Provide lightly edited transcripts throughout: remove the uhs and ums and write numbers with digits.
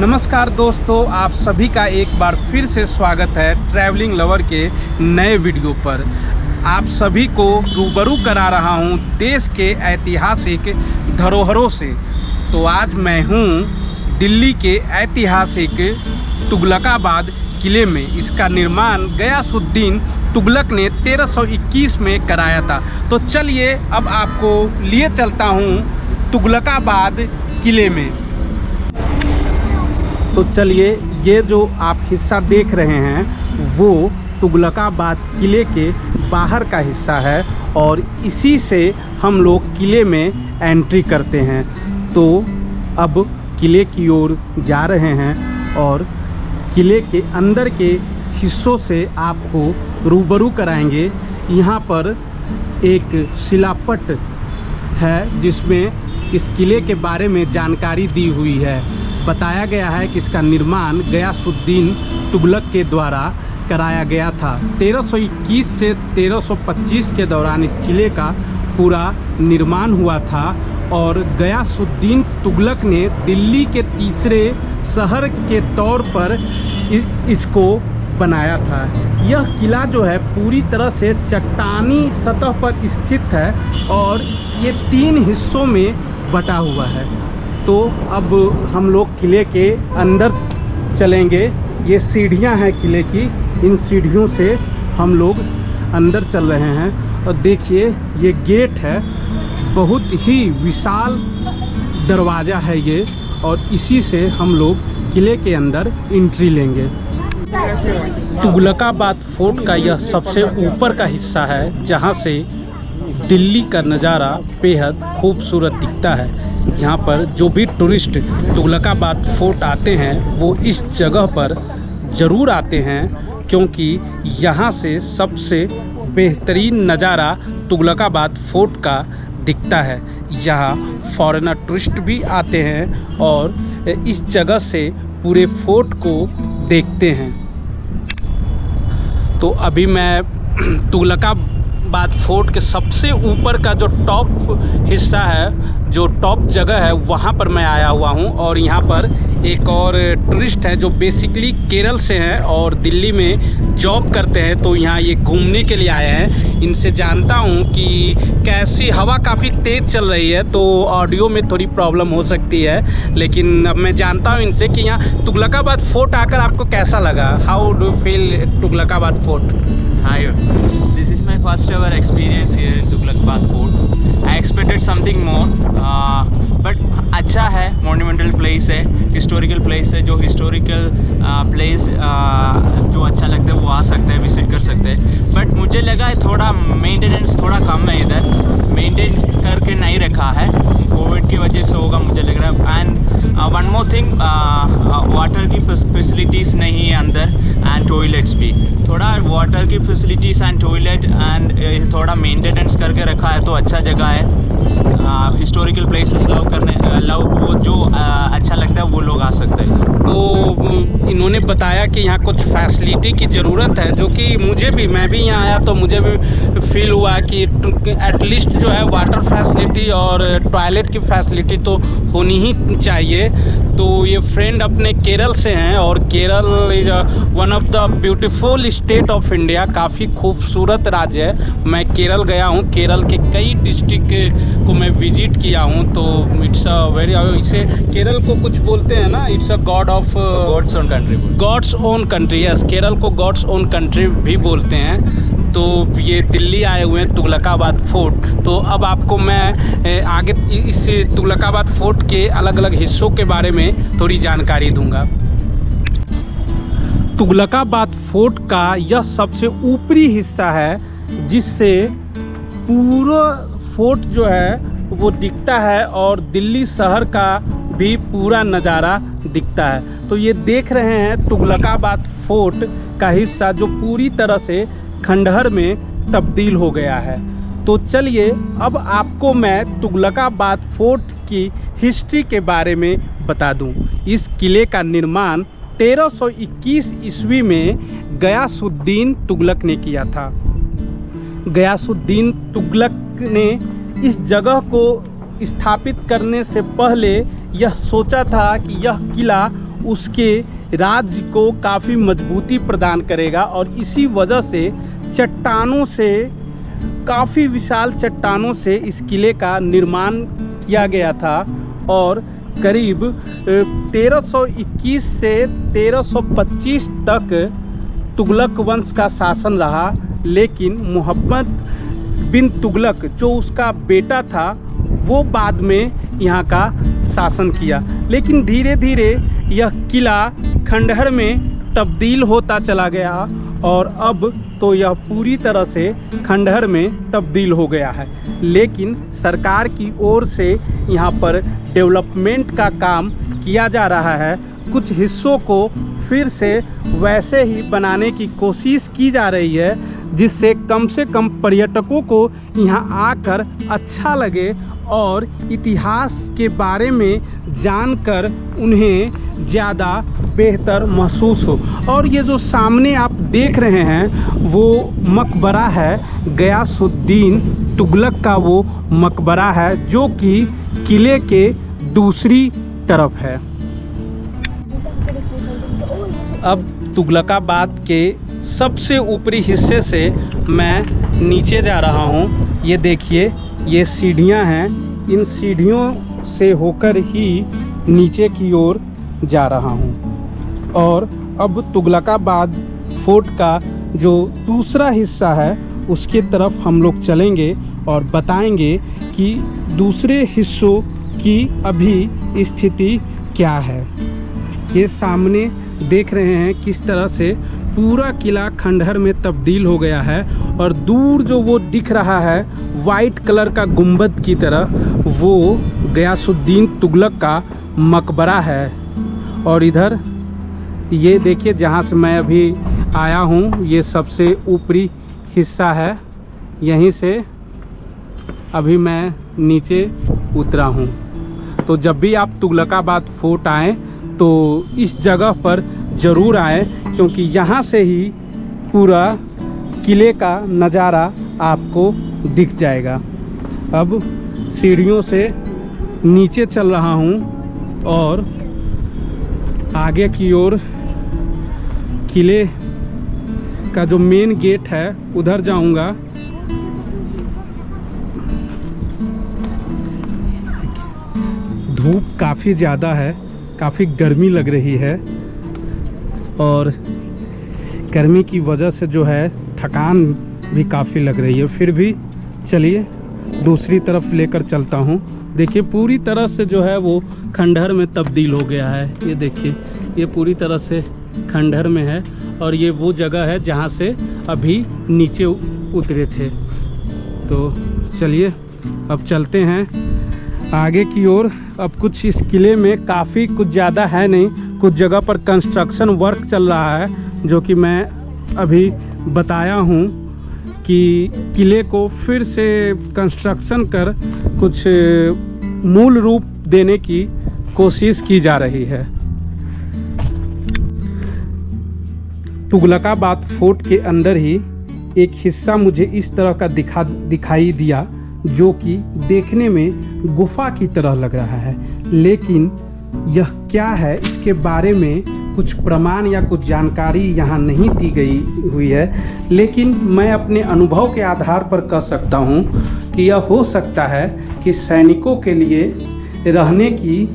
नमस्कार दोस्तों, आप सभी का एक बार फिर से स्वागत है ट्रैवलिंग लवर के नए वीडियो पर। आप सभी को रूबरू करा रहा हूं देश के ऐतिहासिक धरोहरों से। तो आज मैं हूं दिल्ली के ऐतिहासिक तुगलकाबाद किले में। इसका निर्माण गयासुद्दीन तुगलक ने 1321 में कराया था। तो चलिए अब आपको लिए चलता हूं तुगलकाबाद किले में। तो चलिए, ये जो आप हिस्सा देख रहे हैं वो तुगलकाबाद किले के बाहर का हिस्सा है और इसी से हम लोग किले में एंट्री करते हैं। तो अब किले की ओर जा रहे हैं और किले के अंदर के हिस्सों से आपको रूबरू कराएंगे। यहाँ पर एक शिलापट है जिसमें इस किले के बारे में जानकारी दी हुई है। बताया गया है कि इसका निर्माण गयासुद्दीन तुगलक के द्वारा कराया गया था। 1321 से 1325 के दौरान इस किले का पूरा निर्माण हुआ था और गयासुद्दीन तुगलक ने दिल्ली के तीसरे शहर के तौर पर इसको बनाया था। यह किला जो है पूरी तरह से चट्टानी सतह पर स्थित है और ये 3 हिस्सों में बटा हुआ है। तो अब हम लोग किले के अंदर चलेंगे। ये सीढ़ियां हैं किले की, इन सीढ़ियों से हम लोग अंदर चल रहे हैं। और देखिए, ये गेट है, बहुत ही विशाल दरवाज़ा है ये, और इसी से हम लोग किले के अंदर एंट्री लेंगे। तुगलकाबाद फोर्ट का यह सबसे ऊपर का हिस्सा है जहाँ से दिल्ली का नज़ारा बेहद खूबसूरत दिखता है। यहाँ पर जो भी टूरिस्ट तुगलकाबाद फोर्ट आते हैं वो इस जगह पर ज़रूर आते हैं, क्योंकि यहाँ से सबसे बेहतरीन नज़ारा तुगलकाबाद फोर्ट का दिखता है। यहाँ फॉरेनर टूरिस्ट भी आते हैं और इस जगह से पूरे फोर्ट को देखते हैं। तो अभी मैं तुगलकाबाद फोर्ट के सबसे ऊपर का जो टॉप हिस्सा है, जो टॉप जगह है, वहाँ पर मैं आया हुआ हूँ। और यहाँ पर एक और टूरिस्ट है जो बेसिकली केरल से हैं और दिल्ली में जॉब करते हैं। तो यहाँ ये घूमने के लिए आए हैं। इनसे जानता हूँ कि कैसी हवा काफ़ी तेज़ चल रही है तो ऑडियो में थोड़ी प्रॉब्लम हो सकती है, लेकिन अब मैं जानता हूँ इनसे कि यहाँ तुगलकाबाद फोर्ट आकर आपको कैसा लगा। How do feel Tughlakabad fort? Hi, this is my first ever experience here in Tughlakabad Fort. I expected something more, but अच्छा है। मोन्यूमेंटल प्लेस है, हिस्टोरिकल प्लेस है। जो हिस्टोरिकल प्लेस जो अच्छा लगता है वो आ सकता है, विजिट कर सकते हैं। बट मुझे लगा थोड़ा मेंटेनेंस थोड़ा कम है, इधर मेंटेन करके नहीं रखा है, कोविड की वजह से होगा मुझे लग रहा है। And one more thing, water की फैसिलिटीज़ नहीं है अंदर, एंड टॉयलेट्स भी थोड़ा वाटर की फैसिलिटीज़ एंड टॉयलेट एंड थोड़ा मेंटेनेंस करके रखा है तो अच्छा जगह है। हिस्टोरिकल प्लेसेस लव वो जो अच्छा लगता है वो लोग आ सकते हैं। तो इन्होंने बताया कि यहाँ कुछ फैसिलिटी की ज़रूरत है, जो कि मैं भी यहाँ आया तो मुझे भी फील हुआ कि एटलीस्ट जो है वाटर फैसिलिटी और टॉयलेट की फैसिलिटी तो होनी ही चाहिए। तो ये फ्रेंड अपने केरल से हैं और Kerala is one of the beautiful state of India. काफ़ी खूबसूरत राज्य है। मैं केरल गया हूँ, केरल के कई डिस्ट्रिक्ट को मैं विजिट किया हूँ। तो इट्स अ वेरी, इसे केरल को कुछ बोलते हैं ना, it's a god's own country. God's own country, yes, Kerala को गॉड्स ओन कंट्री भी बोलते हैं। तो ये दिल्ली आए हुए हैं तुगलकाबाद फोर्ट। तो अब आपको मैं आगे इस तुगलकाबाद फोर्ट के अलग अलग हिस्सों के बारे में थोड़ी जानकारी दूंगा। तुगलकाबाद फोर्ट का यह सबसे ऊपरी हिस्सा है जिससे पूरा फोर्ट जो है वो दिखता है और दिल्ली शहर का भी पूरा नज़ारा दिखता है। तो ये देख रहे हैं तुगलकाबाद फोर्ट का हिस्सा जो पूरी तरह से खंडहर में तब्दील हो गया है। तो चलिए अब आपको मैं तुगलकाबाद फोर्ट की हिस्ट्री के बारे में बता दूं। इस किले का निर्माण 1321 ईस्वी में गयासुद्दीन तुगलक ने किया था। गयासुद्दीन तुगलक ने इस जगह को स्थापित करने से पहले यह सोचा था कि यह किला उसके राज्य को काफ़ी मजबूती प्रदान करेगा। और इसी वजह से चट्टानों से, काफ़ी विशाल चट्टानों से इस किले का निर्माण किया गया था। और करीब 1321 से 1325 तक तुगलक वंश का शासन रहा। लेकिन मोहम्मद बिन तुगलक जो उसका बेटा था वो बाद में यहाँ का शासन किया। लेकिन धीरे धीरे यह किला खंडहर में तब्दील होता चला गया और अब तो यह पूरी तरह से खंडहर में तब्दील हो गया है। लेकिन सरकार की ओर से यहाँ पर डेवलपमेंट का काम किया जा रहा है। कुछ हिस्सों को फिर से वैसे ही बनाने की कोशिश की जा रही है, जिससे कम पर्यटकों को यहाँ आकर अच्छा लगे और इतिहास के बारे में जानकर उन्हें ज़्यादा बेहतर महसूस हो। और ये जो सामने आप देख रहे हैं वो मकबरा है, गयासुद्दीन तुगलक का वो मकबरा है जो कि किले के दूसरी तरफ है। अब तुगलकाबाद के सबसे ऊपरी हिस्से से मैं नीचे जा रहा हूँ। ये देखिए, ये सीढ़ियाँ हैं, इन सीढ़ियों से होकर ही नीचे की ओर जा रहा हूँ। और अब तुगलकाबाद फोर्ट का जो दूसरा हिस्सा है उसके तरफ हम लोग चलेंगे और बताएंगे कि दूसरे हिस्सों की अभी स्थिति क्या है। ये सामने देख रहे हैं किस तरह से पूरा किला खंडहर में तब्दील हो गया है। और दूर जो वो दिख रहा है वाइट कलर का गुंबद की तरह, वो गयासुद्दीन तुगलक का मकबरा है। और इधर ये देखिए जहाँ से मैं अभी आया हूँ, ये सबसे ऊपरी हिस्सा है। यहीं से अभी मैं नीचे उतरा हूँ। तो जब भी आप तुगलकाबाद फोर्ट आएँ तो इस जगह पर ज़रूर आएँ, क्योंकि यहाँ से ही पूरा किले का नज़ारा आपको दिख जाएगा। अब सीढ़ियों से नीचे चल रहा हूँ और आगे की ओर किले का जो मेन गेट है उधर जाऊँगा। धूप काफ़ी ज़्यादा है, काफ़ी गर्मी लग रही है और गर्मी की वजह से जो है थकान भी काफ़ी लग रही है। फिर भी चलिए दूसरी तरफ लेकर चलता हूँ। देखिए पूरी तरह से जो है वो खंडहर में तब्दील हो गया है। ये देखिए, ये पूरी तरह से खंडहर में है और ये वो जगह है जहाँ से अभी नीचे उतरे थे। तो चलिए अब चलते हैं आगे की ओर। अब कुछ इस किले में काफ़ी कुछ ज़्यादा है नहीं, कुछ जगह पर कंस्ट्रक्शन वर्क चल रहा है, जो कि मैं अभी बताया हूँ कि किले को फिर से कंस्ट्रक्शन कर कुछ मूल रूप देने की कोशिश की जा रही है। तुगलकाबाद फोर्ट के अंदर ही एक हिस्सा मुझे इस तरह का दिखाई दिया, जो कि देखने में गुफा की तरह लग रहा है। लेकिन यह क्या है, इसके बारे में कुछ प्रमाण या कुछ जानकारी यहाँ नहीं दी गई हुई है। लेकिन मैं अपने अनुभव के आधार पर कह सकता हूँ कि यह हो सकता है कि सैनिकों के लिए रहने की,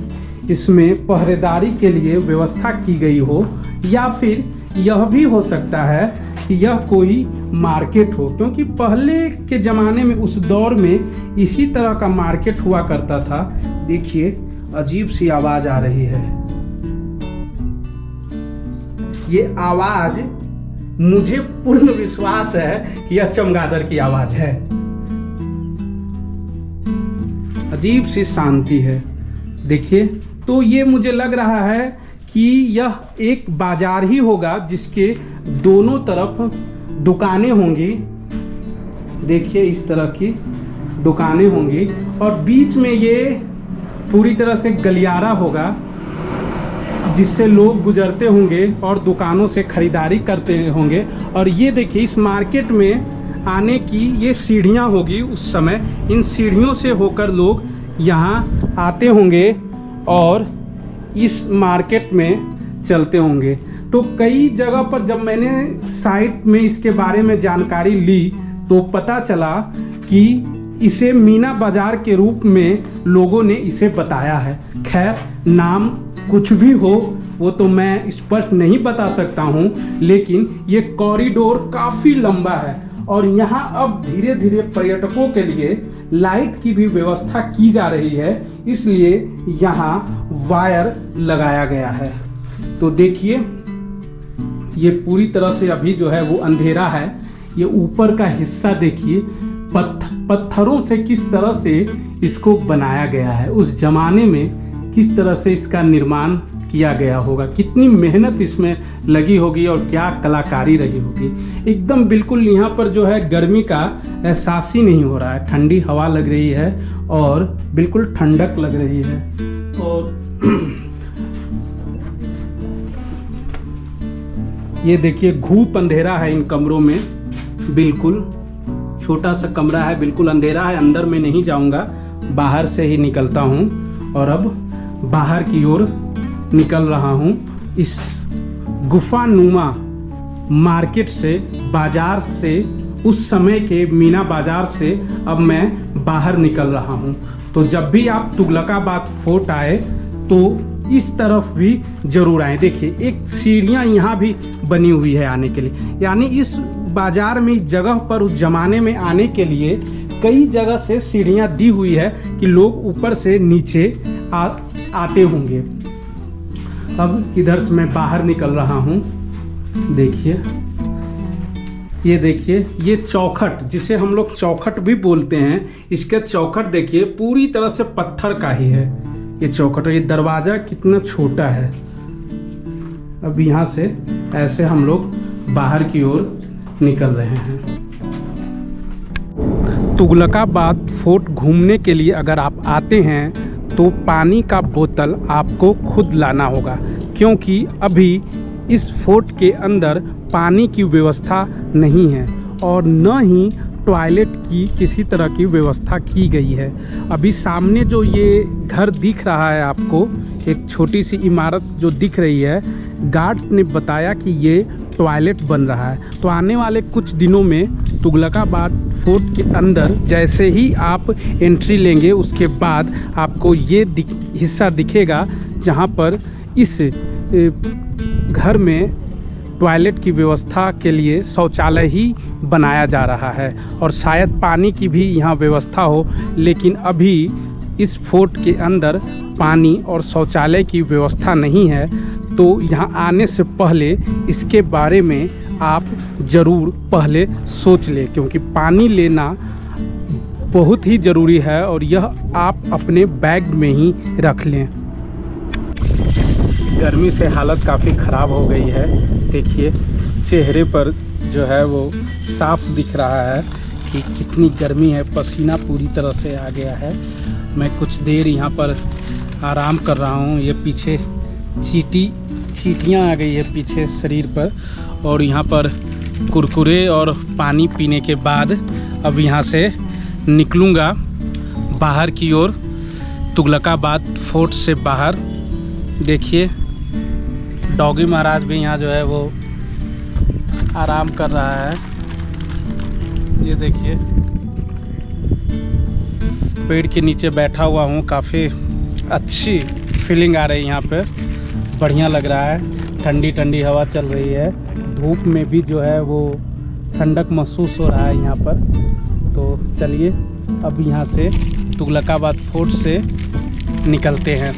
इसमें पहरेदारी के लिए व्यवस्था की गई हो, या फिर यह भी हो सकता है कि यह कोई मार्केट हो, क्योंकि पहले के ज़माने में उस दौर में इसी तरह का मार्केट हुआ करता था। देखिए अजीब सी आवाज़ आ रही है। ये आवाज़, मुझे पूर्ण विश्वास है कि यह चमगादड़ की आवाज़ है। अजीब सी शांति है। देखिए, तो ये मुझे लग रहा है कि यह एक बाजार ही होगा जिसके दोनों तरफ दुकानें होंगी। देखिए इस तरह की दुकानें होंगी और बीच में ये पूरी तरह से गलियारा होगा जिससे लोग गुजरते होंगे और दुकानों से खरीदारी करते होंगे। और ये देखिए, इस मार्केट में आने की ये सीढ़ियाँ होगी। उस समय इन सीढ़ियों से होकर लोग यहाँ आते होंगे और इस मार्केट में चलते होंगे। तो कई जगह पर जब मैंने साइट में इसके बारे में जानकारी ली तो पता चला कि इसे मीना बाजार के रूप में लोगों ने इसे बताया है। खैर, नाम कुछ भी हो वो तो मैं स्पष्ट नहीं बता सकता हूँ, लेकिन ये कॉरिडोर काफ़ी लंबा है और यहाँ अब धीरे धीरे पर्यटकों के लिए लाइट की भी व्यवस्था की जा रही है, इसलिए यहाँ वायर लगाया गया है। तो देखिए, ये पूरी तरह से अभी जो है वो अंधेरा है। ये ऊपर का हिस्सा देखिए, पत्थरों से किस तरह से इसको बनाया गया है, उस जमाने में किस तरह से इसका निर्माण किया गया होगा, कितनी मेहनत इसमें लगी होगी और क्या कलाकारी रही होगी। एकदम बिल्कुल यहाँ पर जो है गर्मी का एहसास ही नहीं हो रहा है, ठंडी हवा लग रही है और बिल्कुल ठंडक लग रही है। और ये देखिए, धूप अंधेरा है इन कमरों में, बिल्कुल छोटा सा कमरा है, बिल्कुल अंधेरा है। अंदर में नहीं जाऊंगा, बाहर से ही निकलता हूँ और अब बाहर की ओर निकल रहा हूँ। इस गुफानुमा मार्केट से, बाजार से, उस समय के मीना बाजार से अब मैं बाहर निकल रहा हूँ। तो जब भी आप तुगलकाबाद फोर्ट आए तो इस तरफ भी जरूर आए। देखिए, एक सीढ़ियाँ यहाँ भी बनी हुई है आने के लिए, यानी इस बाजार में, इस जगह पर उस जमाने में आने के लिए कई जगह से सीढ़ियाँ दी हुई है कि लोग ऊपर से नीचे आते होंगे। अब इधर से मैं बाहर निकल रहा हूँ। देखिए, ये देखिए, ये चौखट जिसे हम लोग चौखट भी बोलते हैं, इसका चौखट देखिए पूरी तरह से पत्थर का ही है। ये चौखट, ये दरवाज़ा कितना छोटा है। अब यहाँ से ऐसे हम लोग बाहर की ओर निकल रहे हैं। तुगलकाबाद फोर्ट घूमने के लिए अगर आप आते हैं तो पानी का बोतल आपको खुद लाना होगा, क्योंकि अभी इस फोर्ट के अंदर पानी की व्यवस्था नहीं है और न ही टॉयलेट की किसी तरह की व्यवस्था की गई है। अभी सामने जो ये घर दिख रहा है आपको, एक छोटी सी इमारत जो दिख रही है, गार्ड्स ने बताया कि ये टॉयलेट बन रहा है। तो आने वाले कुछ दिनों में तुगलकाबाद फोर्ट के अंदर जैसे ही आप एंट्री लेंगे उसके बाद आपको ये हिस्सा दिखेगा जहाँ पर इस घर में टॉयलेट की व्यवस्था के लिए शौचालय ही बनाया जा रहा है और शायद पानी की भी यहाँ व्यवस्था हो, लेकिन अभी इस फोर्ट के अंदर पानी और शौचालय की व्यवस्था नहीं है। तो यहाँ आने से पहले इसके बारे में आप ज़रूर पहले सोच लें, क्योंकि पानी लेना बहुत ही ज़रूरी है और यह आप अपने बैग में ही रख लें। गर्मी से हालत काफ़ी ख़राब हो गई है। देखिए, चेहरे पर जो है वो साफ दिख रहा है कि कितनी गर्मी है, पसीना पूरी तरह से आ गया है। मैं कुछ देर यहाँ पर आराम कर रहा हूँ। ये पीछे चींटियाँ आ गई है पीछे शरीर पर, और यहाँ पर कुरकुरे और पानी पीने के बाद अब यहाँ से निकलूँगा बाहर की ओर, तुगलकाबाद फोर्ट से बाहर। देखिए, डॉगी महाराज भी यहाँ जो है वो आराम कर रहा है। ये देखिए, पेड़ के नीचे बैठा हुआ हूँ, काफ़ी अच्छी फीलिंग आ रही है यहाँ पे, बढ़िया लग रहा है। ठंडी ठंडी हवा चल रही है, धूप में भी जो है वो ठंडक महसूस हो रहा है यहाँ पर। तो चलिए अब यहाँ से तुगलकाबाद फोर्ट से निकलते हैं।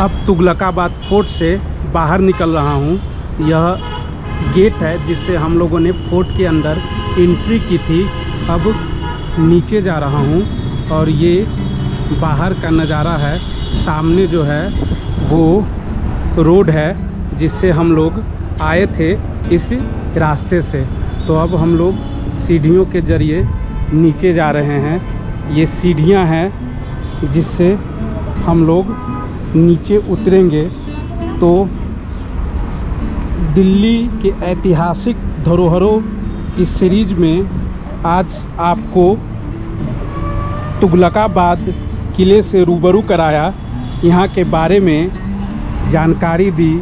अब तुगलकाबाद फोर्ट से बाहर निकल रहा हूँ। यह गेट है जिससे हम लोगों ने फोर्ट के अंदर एंट्री की थी। अब नीचे जा रहा हूँ और ये बाहर का नज़ारा है। सामने जो है वो रोड है जिससे हम लोग आए थे इस रास्ते से। तो अब हम लोग सीढ़ियों के ज़रिए नीचे जा रहे हैं। ये सीढ़ियाँ हैं जिससे हम लोग नीचे उतरेंगे तो दिल्ली के ऐतिहासिक धरोहरों की सीरीज में आज आपको तुगलकाबाद किले से रूबरू कराया। यहाँ के बारे में जानकारी दी,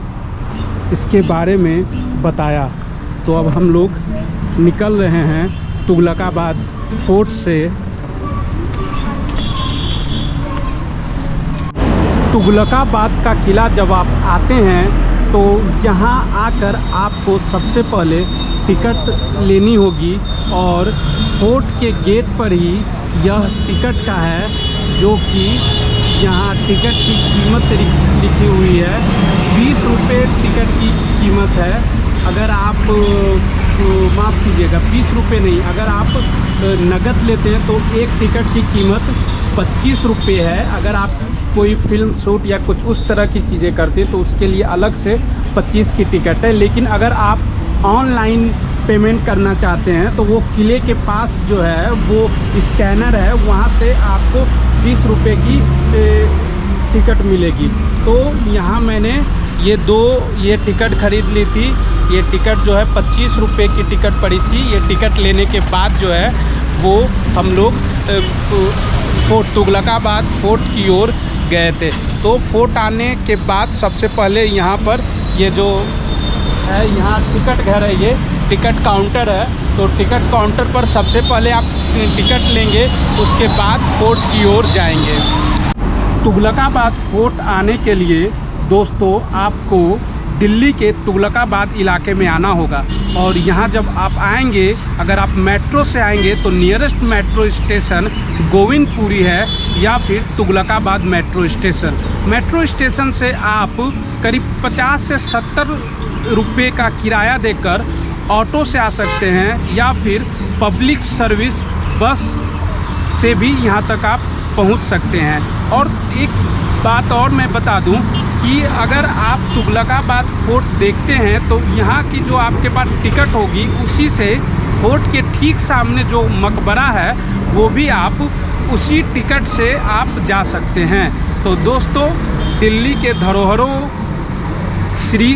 इसके बारे में बताया। तो अब हम लोग निकल रहे हैं तुगलकाबाद फोर्ट से। तुगलकाबाद का किला जब आप आते हैं तो यहाँ आकर आपको सबसे पहले टिकट लेनी होगी और फोर्ट के गेट पर ही यह टिकट का है, जो कि यहाँ टिकट की कीमत लिखी हुई है। 20 रुपये टिकट की कीमत है। अगर आप माफ़ कीजिएगा, 20 रुपये नहीं, अगर आप नगद लेते हैं तो एक टिकट की कीमत 25 रुपये है। अगर आप कोई फिल्म शूट या कुछ उस तरह की चीज़ें करते हैं तो उसके लिए अलग से 25 की टिकट है। लेकिन अगर आप ऑनलाइन पेमेंट करना चाहते हैं तो वो किले के पास जो है वो स्कैनर है, वहाँ से आपको 20 रुपये की टिकट मिलेगी। तो यहाँ मैंने ये टिकट ख़रीद ली थी। ये टिकट जो है 25 रुपये की टिकट पड़ी थी। ये टिकट लेने के बाद जो है वो हम लोग फोर्ट तुगलकाबाद फोर्ट की ओर गए थे। तो फोर्ट आने के बाद सबसे पहले यहाँ पर ये जो है, यहाँ टिकट घर है, ये टिकट काउंटर है। तो टिकट काउंटर पर सबसे पहले आप टिकट लेंगे, उसके बाद फोर्ट की ओर जाएंगे। तुगलकाबाद फोर्ट आने के लिए दोस्तों आपको दिल्ली के तुगलकाबाद इलाके में आना होगा। और यहाँ जब आप आएंगे, अगर आप मेट्रो से आएंगे तो नियरेस्ट मेट्रो स्टेशन गोविंदपुरी है या फिर Tughlakabad metro station. Metro station से आप करीब 50 से 70 रुपये का किराया देकर ऑटो से आ सकते हैं या फिर पब्लिक सर्विस बस से भी यहाँ तक आप पहुँच सकते हैं। और एक बात और मैं बता दूं कि अगर आप तुगलकाबाद फोर्ट देखते हैं तो यहाँ की जो आपके पास टिकट होगी, उसी से फोर्ट के ठीक सामने जो मकबरा है वो भी आप उसी टिकट से आप जा सकते हैं। तो दोस्तों, दिल्ली के धरोहरों श्री